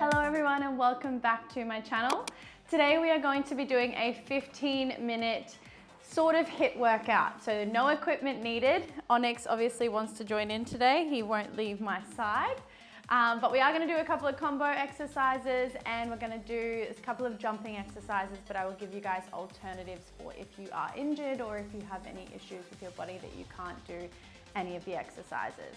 Hello everyone and welcome back to my channel. Today we are going to be doing a 15-minute sort of HIIT workout. So no equipment needed. Onyx obviously wants to join in today. He won't leave my side. But we are going to do a couple of combo exercises and we're going to do a couple of jumping exercises, but I will give you guys alternatives for if you are injured or if you have any issues with your body that you can't do any of the exercises.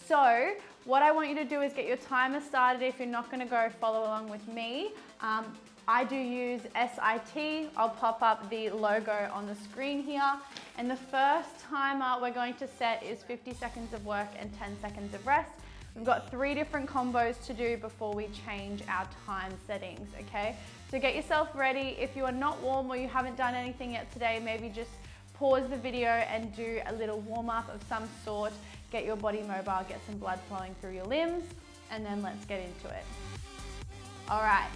So what I want you to do is get your timer started. If you're not going to go follow along with me, I do use SIT. I'll pop up the logo on the screen here. And the first timer we're going to set is 50 seconds of work and 10 seconds of rest. We've got 3 different combos to do before we change our time settings, okay? So get yourself ready. If you are not warm or you haven't done anything yet today, maybe just pause the video and do a little warm up of some sort. Get your body mobile, get some blood flowing through your limbs, and then let's get into it. All right,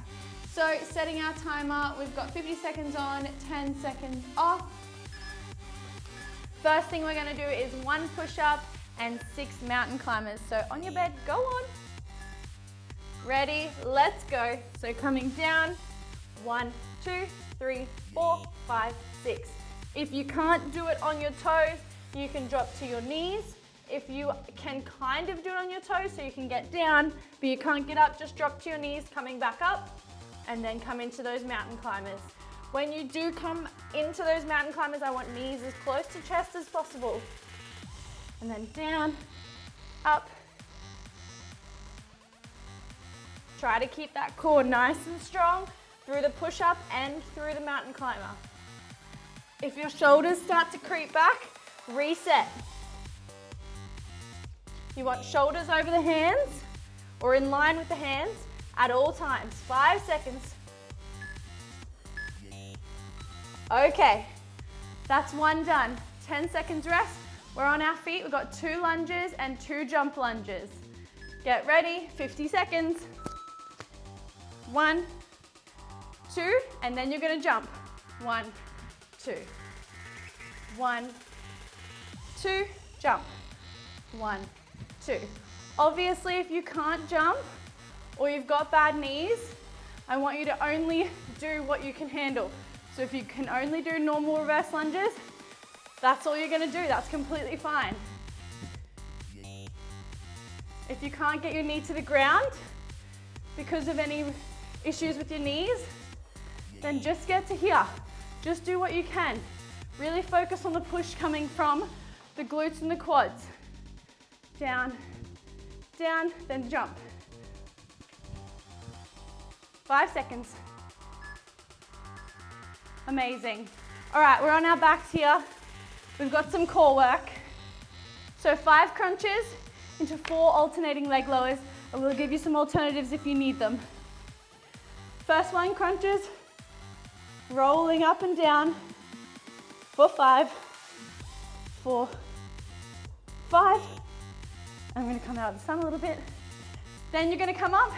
so setting our timer, we've got 50 seconds on, 10 seconds off. First thing we're gonna do is 1 push-up and 6 mountain climbers. So on your bed, go on. Ready, let's go. So coming down, 1, 2, 3, 4, 5, 6. If you can't do it on your toes, you can drop to your knees. If you can kind of do it on your toes, so you can get down, but you can't get up, just drop to your knees, coming back up, and then come into those mountain climbers. When you do come into those mountain climbers, I want knees as close to chest as possible. And then down, up. Try to keep that core nice and strong through the push-up and through the mountain climber. If your shoulders start to creep back, reset. You want shoulders over the hands or in line with the hands at all times. 5 seconds. Okay, that's 1 done. 10 seconds rest. We're on our feet. We've got 2 lunges and 2 jump lunges. Get ready, 50 seconds. 1, 2, and then you're gonna jump. 1, 2. 1, 2, jump. 1, 2. Obviously, if you can't jump or you've got bad knees, I want you to only do what you can handle. So if you can only do normal reverse lunges, that's all you're gonna do. That's completely fine. If you can't get your knee to the ground because of any issues with your knees, then just get to here. Just do what you can. Really focus on the push coming from the glutes and the quads. Down, down, then jump. 5 seconds. Amazing. All right, we're on our backs here. We've got some core work. So 5 crunches into 4 alternating leg lowers, and we'll give you some alternatives if you need them. First 1, crunches, rolling up and down for 5, 4, 5. I'm gonna come out of the sun a little bit. Then you're gonna come up,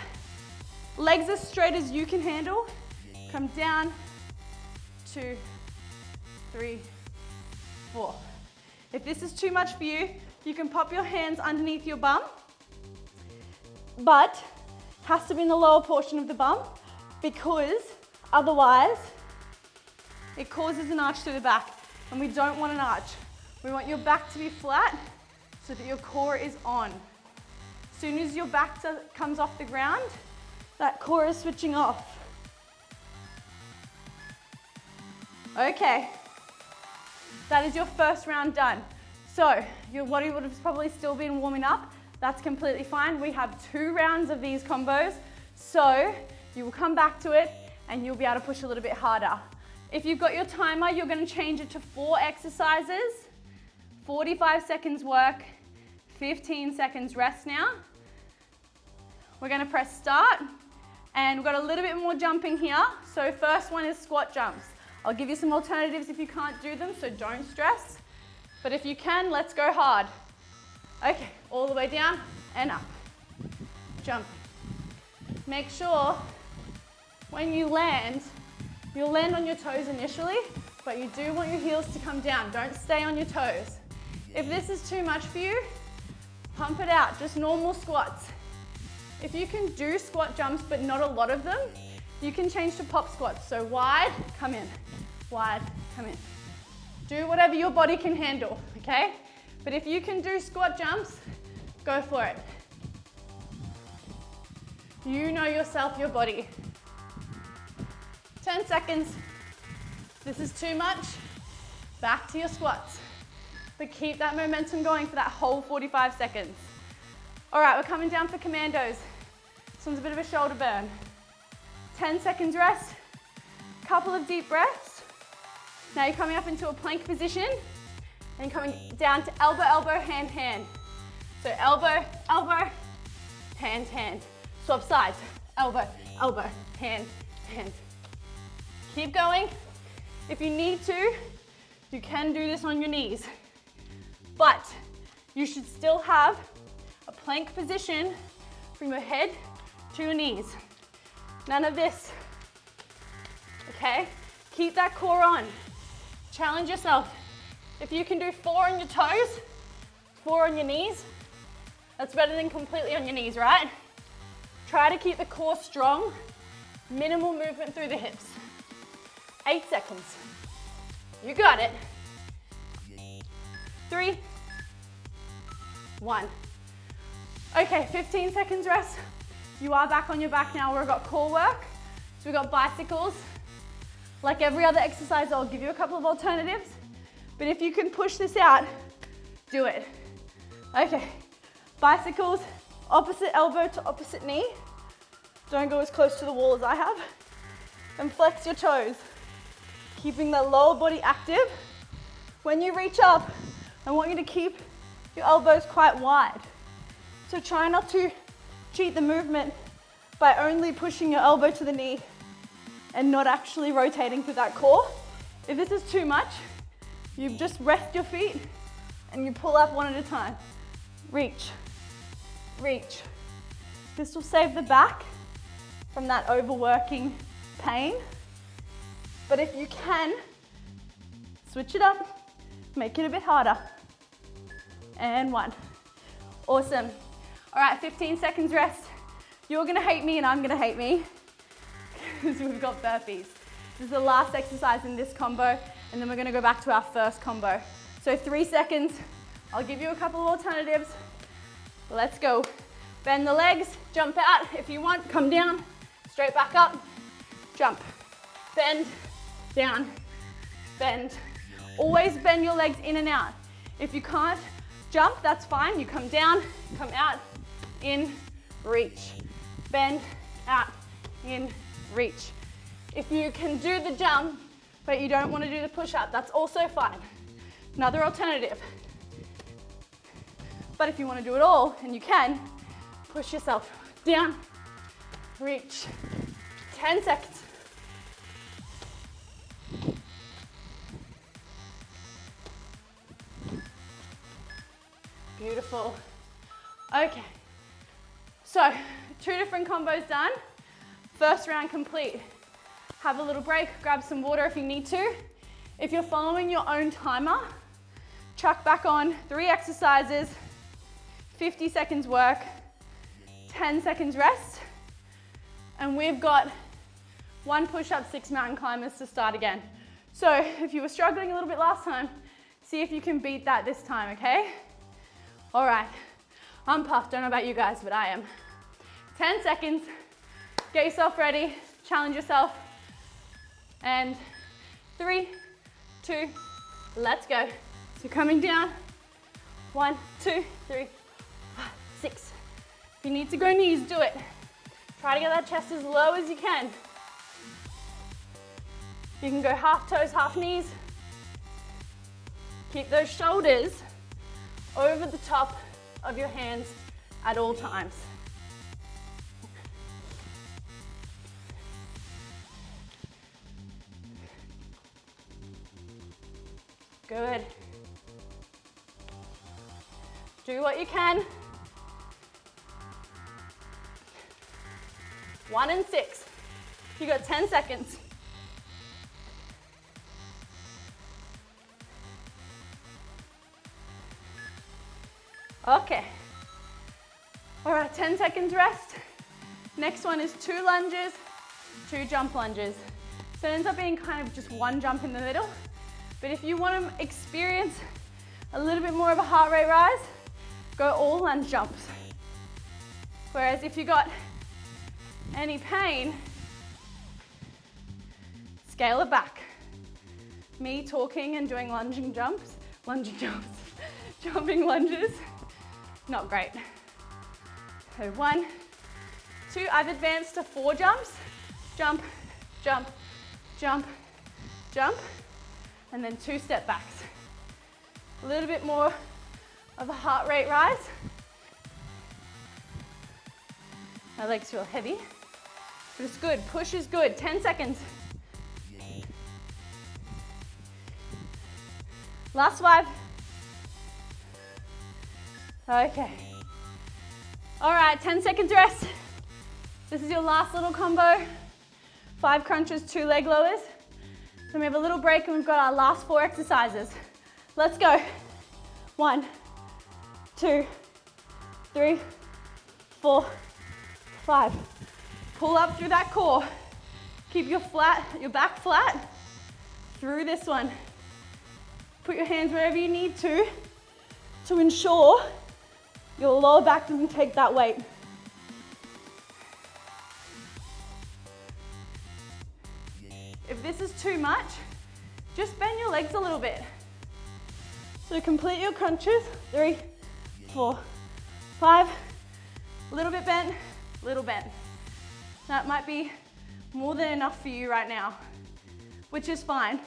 legs as straight as you can handle. Come down, 2, 3, 4. If this is too much for you, you can pop your hands underneath your bum, but has to be in the lower portion of the bum because otherwise it causes an arch through the back, and we don't want an arch. We want your back to be flat so that your core is on. As soon as your back comes off the ground, that core is switching off. Okay, that is your first round done. So your body would have probably still been warming up. That's completely fine. We have 2 rounds of these combos, so you will come back to it and you'll be able to push a little bit harder. If you've got your timer, you're going to change it to 4 exercises, 45 seconds work, 15 seconds rest now. We're going to press start, and we've got a little bit more jumping here. So first one is squat jumps. I'll give you some alternatives if you can't do them, so don't stress. But if you can, let's go hard. Okay, all the way down and up. Jump. Make sure when you land, you'll land on your toes initially, but you do want your heels to come down. Don't stay on your toes. If this is too much for you, pump it out, just normal squats. If you can do squat jumps but not a lot of them, you can change to pop squats. So wide, come in, wide, come in. Do whatever your body can handle, okay? But if you can do squat jumps, go for it. You know yourself, your body. 10 seconds. If this is too much, back to your squats. But keep that momentum going for that whole 45 seconds. All right, we're coming down for commandos. This one's a bit of a shoulder burn. 10 seconds rest, couple of deep breaths. Now you're coming up into a plank position and coming down to elbow, elbow, hand, hand. So elbow, elbow, hand, hand. Swap sides, elbow, elbow, hand, hand. Keep going. If you need to, you can do this on your knees. But you should still have a plank position from your head to your knees. None of this, okay? Keep that core on. Challenge yourself. If you can do 4 on your toes, 4 on your knees, that's better than completely on your knees, right? Try to keep the core strong, minimal movement through the hips. 8 seconds. You got it. 3, 1. Okay, 15 seconds rest. You are back on your back now. We've got core work. So we've got bicycles. Like every other exercise, I'll give you a couple of alternatives. But if you can push this out, do it. Okay, bicycles, opposite elbow to opposite knee. Don't go as close to the wall as I have. And flex your toes, keeping the lower body active. When you reach up, I want you to keep your elbows quite wide. So try not to cheat the movement by only pushing your elbow to the knee and not actually rotating through that core. If this is too much, you just rest your feet and you pull up one at a time. Reach, reach. This will save the back from that overworking pain. But if you can, switch it up, make it a bit harder. And 1. Awesome. All right, 15 seconds rest. You're gonna hate me and I'm gonna hate me because we've got burpees. This is the last exercise in this combo, and then we're gonna go back to our first combo. So 3 seconds. I'll give you a couple of alternatives. Let's go. Bend the legs, jump out if you want, come down, straight back up, jump, bend, down, bend. Always bend your legs in and out. If you can't jump, that's fine. You come down, come out, in, reach. Bend, out, in, reach. If you can do the jump, but you don't want to do the push-up, that's also fine. Another alternative. But if you want to do it all, and you can, push yourself down, reach. 10 seconds. Beautiful. Okay, so 2 different combos done. First round complete. Have a little break, grab some water if you need to. If you're following your own timer, chuck back on 3 exercises, 50 seconds work, 10 seconds rest, and we've got 1 push-up, 6 mountain climbers to start again. So if you were struggling a little bit last time, see if you can beat that this time, okay? All right, I'm puffed, don't know about you guys, but I am. 10 seconds, get yourself ready, challenge yourself, and 3, 2, let's go. So coming down, 1, 2, 3, 5, 6. If you need to go knees, do it. Try to get that chest as low as you can. You can go half toes, half knees. Keep those shoulders over the top of your hands at all times. Good. Do what you can. 1 and 6. You got 10 seconds. Okay. All right, 10 seconds rest. Next one is 2 lunges, 2 jump lunges. So it ends up being kind of just 1 jump in the middle. But if you want to experience a little bit more of a heart rate rise, go all lunge jumps. Whereas if you got any pain, scale it back. Me talking and doing jumping lunges, not great. So 1, 2, I've advanced to 4 jumps. Jump, jump, jump, jump, and then 2 step backs. A little bit more of a heart rate rise. My legs feel heavy, but it's good. Push is good. 10 seconds. Last 5. Okay. All right, 10 seconds rest. This is your last little combo. 5 crunches, 2 leg lowers. Then we have a little break and we've got our last 4 exercises. Let's go. 1, 2, 3, 4, 5. Pull up through that core. Keep your back flat through this one. Put your hands wherever you need to ensure your lower back doesn't take that weight. If this is too much, just bend your legs a little bit. So complete your crunches. 3, 4, 5. A little bit bent, little bent. That might be more than enough for you right now, which is fine.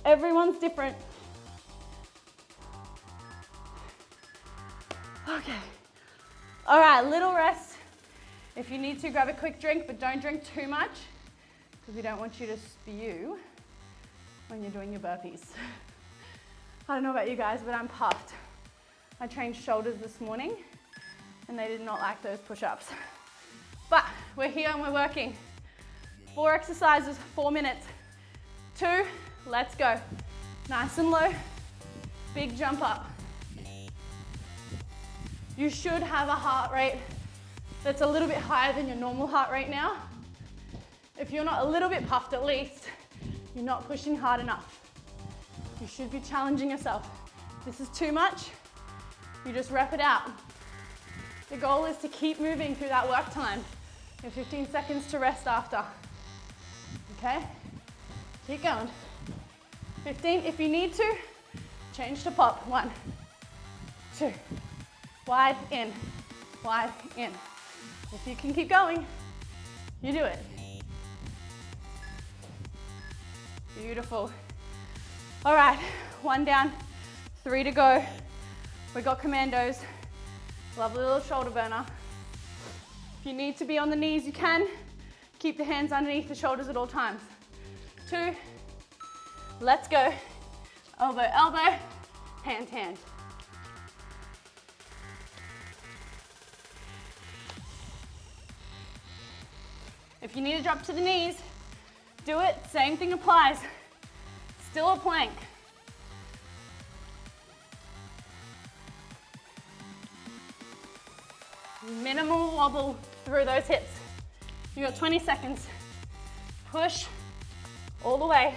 Everyone's different. Okay. All right, little rest. If you need to, grab a quick drink, but don't drink too much because we don't want you to spew when you're doing your burpees. I don't know about you guys, but I'm puffed. I trained shoulders this morning and they did not like those push-ups. But we're here and we're working. 4 exercises, 4 minutes. 2, let's go. Nice and low, big jump up. You should have a heart rate that's a little bit higher than your normal heart rate now. If you're not a little bit puffed at least, you're not pushing hard enough. You should be challenging yourself. If this is too much, you just rep it out. The goal is to keep moving through that work time. You have 15 seconds to rest after. Okay? Keep going. 15, if you need to, change to pop. 1, 2. Wide in, wide in. If you can keep going, you do it. Beautiful. All right, 1 down, 3 to go. We got commandos. Lovely little shoulder burner. If you need to be on the knees, you can. Keep the hands underneath the shoulders at all times. 2, let's go. Elbow, elbow, hand, hand. If you need to drop to the knees, do it. Same thing applies. Still a plank. Minimal wobble through those hips. You got 20 seconds. Push all the way.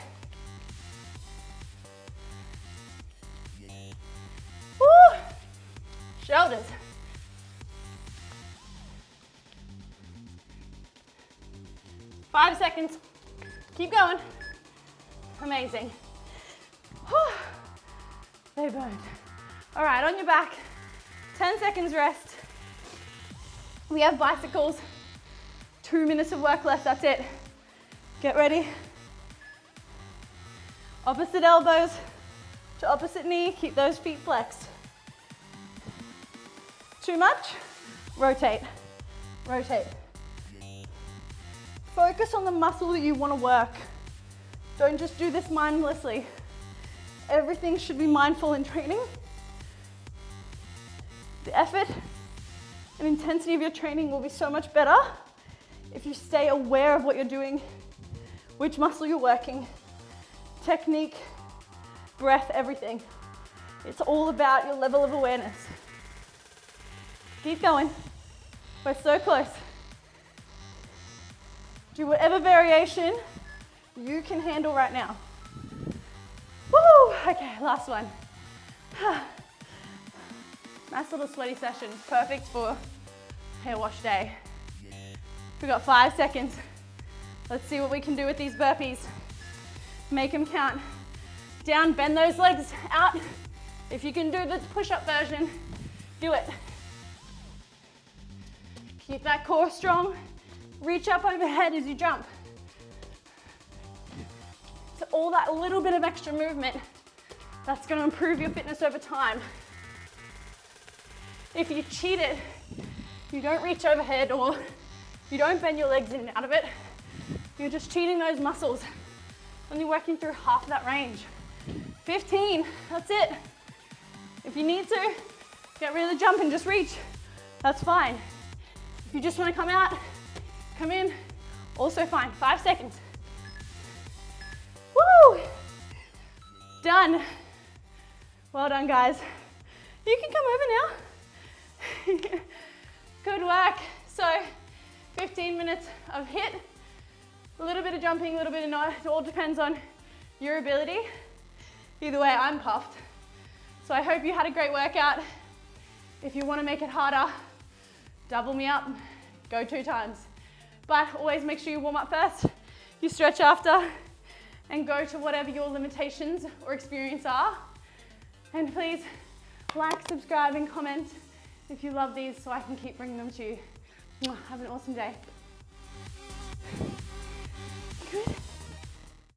Woo! Shoulders. Five seconds. Keep going. Amazing. Whew. They burned. All right, on your back. 10 seconds rest. We have bicycles. 2 minutes of work left, that's it. Get ready. Opposite elbows to opposite knee. Keep those feet flexed. Too much? Rotate, rotate. Focus on the muscle that you want to work. Don't just do this mindlessly. Everything should be mindful in training. The effort and intensity of your training will be so much better if you stay aware of what you're doing, which muscle you're working, technique, breath, everything. It's all about your level of awareness. Keep going. We're so close. Do whatever variation you can handle right now. Woo! Okay, last one. Nice little sweaty session. Perfect for hair wash day. We've got 5 seconds. Let's see what we can do with these burpees. Make them count. Down, bend those legs out. If you can do the push-up version, do it. Keep that core strong. Reach up overhead as you jump. So all that little bit of extra movement, that's going to improve your fitness over time. If you cheat it, you don't reach overhead or you don't bend your legs in and out of it, you're just cheating those muscles. Only working through half of that range. 15, that's it. If you need to, get rid of the jump and just reach, that's fine. If you just want to come out, come in, also fine. 5 seconds. Woo! Done. Well done, guys. You can come over now. Good work. So, 15 minutes of HIIT, a little bit of jumping, a little bit of not. It all depends on your ability. Either way, I'm puffed. So I hope you had a great workout. If you want to make it harder, double me up, go 2 times. But always make sure you warm up first, you stretch after, and go to whatever your limitations or experience are. And please like, subscribe, and comment if you love these so I can keep bringing them to you. Have an awesome day. Good.